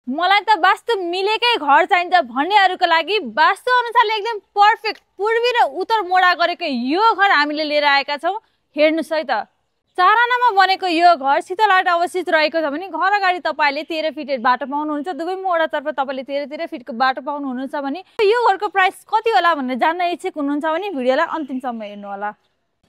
मलाई त वास्तु मिलेकै घर चाहिन्छ भन्नेहरूको लागि वास्तु अनुसारले एकदम पर्फेक्ट पूर्वी र उत्तर मोडा गरेको यो घर हामीले लिएर आएका छौँ। हेर्नुहोस् है त, 4 आनामा बनेको यो घर शीतलहाट अवस्थित रहेको छ भने घर अगाडि तपाईँले 13 फिट बाटो पाउनुहुन्छ, दुवै मोडातर्फ तपाईँले 13 फिटको बाटो पाउनुहुन्छ भने यो घरको प्राइस कति होला भनेर जान्न इच्छुक हुनुहुन्छ भने भिडियोलाई अन्तिमसम्म हेर्नु होला।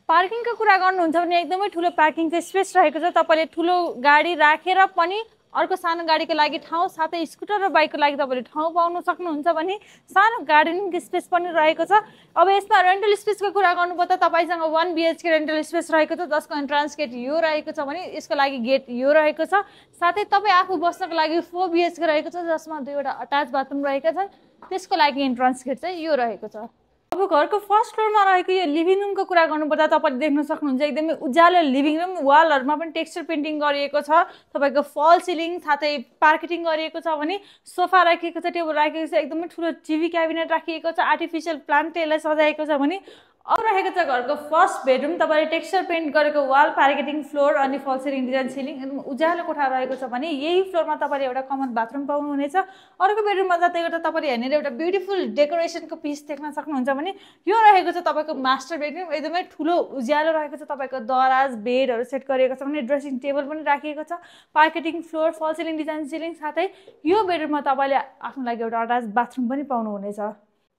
पार्किङको कुरा गर्नुहुन्छ भने एकदमै ठुलो पार्किङको स्पेस रहेको छ। तपाईँले ठुलो गाडी राखेर पनि अर्को सानो गाडीको लागि ठाउँ, साथै स्कुटर र बाइकको लागि तपाईँले ठाउँ पाउन सक्नुहुन्छ भने सानो गार्डनिङको स्पेस पनि रहेको छ। अब यसमा रेन्टल स्पेसको कुरा गर्नुपर्दा तपाईँसँग 1 BHK रेन्टल स्पेस रहेको छ, जसको एन्ट्रान्स गेट यो रहेको छ भने यसको लागि गेट यो रहेको छ। साथै तपाईँ आफू बस्नको लागि 4 BHK रहेको छ, जसमा 2वटा अट्याच बाथरुम रहेका छन्। त्यसको लागि एन्ट्रान्स गेट चाहिँ यो रहेको छ। अब घरको फर्स्ट फ्लोरमा रहेको यो लिभिङ रुमको कुरा गर्नुपर्दा तपाईँले देख्न सक्नुहुन्छ एकदमै उज्यालो लिभिङ रुम। वालहरूमा पनि टेक्सचर पेन्टिङ गरिएको छ, तपाईँको फल सिलिङ साथै पार्केटिङ गरिएको छ भने सोफा राखिएको छ, टेबल राखिएको छ, एकदमै ठुलो टिभी क्याबिनेट राखिएको छ, आर्टिफिसियल प्लान्टले यसलाई सजाएको छ भने अब रहेको छ घरको फर्स्ट बेडरुम। तपाईँले टेक्सचर पेन्ट गरेको वाल, पार्केटिङ फ्लोर अनि फल सिलिङ डिजाइन सिलिङ एकदम उज्यालो कोठा रहेको छ भने यही फ्लोरमा तपाईँले एउटा कमन बाथरुम पाउनुहुनेछ। अर्को बेडरुममा जाँदै गर्दा तपाईँले हेर्ने एउटा ब्युटिफुल डेकोरेसनको पिस देख्न सक्नुहुन्छ भने यो रहेको छ तपाईँको मास्टर बेडरुम। एकदमै ठुलो उज्यालो रहेको छ, तपाईँको दराज बेडहरू सेट गरिएको छ भने ड्रेसिङ टेबल पनि राखिएको छ, पार्केटिङ फ्लोर, फल सिलिङ डिजाइन सिलिङ, साथै यो बेडरुममा तपाईँले आफ्नो लागि एउटा अट्याच बाथरुम पनि पाउनुहुनेछ।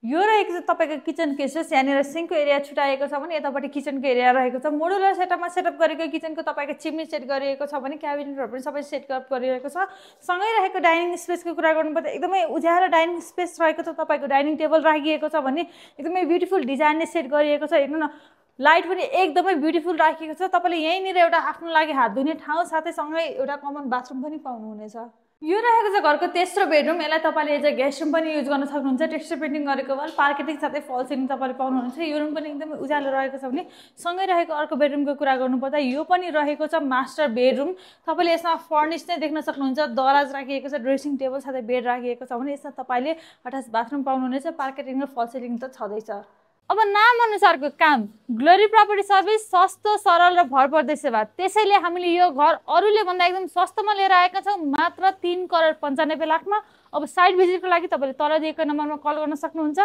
यो रहेको छ तपाईँको किचनको स्पेस। यहाँनिर सिङ्कको एरिया छुटाएको छ भने यतापट्टि किचनको एरिया रहेको छ। मोडुलर सेटअपमा सेटअप गरेको किचनको तपाईँको चिम्नी सेट गरिएको छ भने क्याबिनेटहरू पनि सबै सेटअप गरिएको छ। सँगै रहेको डाइनिङ स्पेसको कुरा गर्नुपर्दा एकदमै उज्यालो डाइनिङ स्पेस रहेको छ। तपाईँको डाइनिङ टेबल राखिएको छ भने एकदमै ब्युटिफुल डिजाइनले सेट गरिएको छ। हेर्नु न, लाइट पनि एकदमै ब्युटिफुल राखिएको छ। तपाईँले यहीँनिर एउटा आफ्नो लागि हात धुने ठाउँ साथै सँगै एउटा कमन बाथरुम पनि पाउनुहुनेछ। यो रहेको छ घरको तेस्रो बेडरुम। यसलाई तपाईँले एज अ गेस्ट रुम पनि युज गर्न सक्नुहुन्छ। टेक्सचर पेन्टिङ गरेको वाल, पार्केटिङ साथै फल सिलिङ तपाईँले पाउनुहुन्छ। यो रुम पनि एकदमै उज्यालो रहेको छ भने सँगै रहेको अर्को बेडरुमको कुरा गर्नुपर्दा यो पनि रहेको छ मास्टर बेडरुम। तपाईँले यसमा फर्निस नै देख्न सक्नुहुन्छ, दराज राखिएको छ, ड्रेसिङ टेबल साथै बेड राखिएको छ भने यसमा तपाईँले अट्याच बाथरुम पाउनुहुनेछ। पार्केटिङ र फल सिलिङ त छँदैछ। अब नाम अनुसारको काम, ग्लोरी प्रपर्टी सर्भिस, सस्तो सरल र भरपर्दो सेवा। त्यसैले हामीले यो घर अरूले भन्दा एकदम सस्तोमा लिएर आएका छौँ, मात्र 3,95,00,000मा। अब साइट भिजिटको लागि तपाईँले तल दिएको नम्बरमा कल गर्न सक्नुहुन्छ।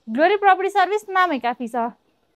ग्लोरी प्रपर्टी सर्भिस नामै काफी छ।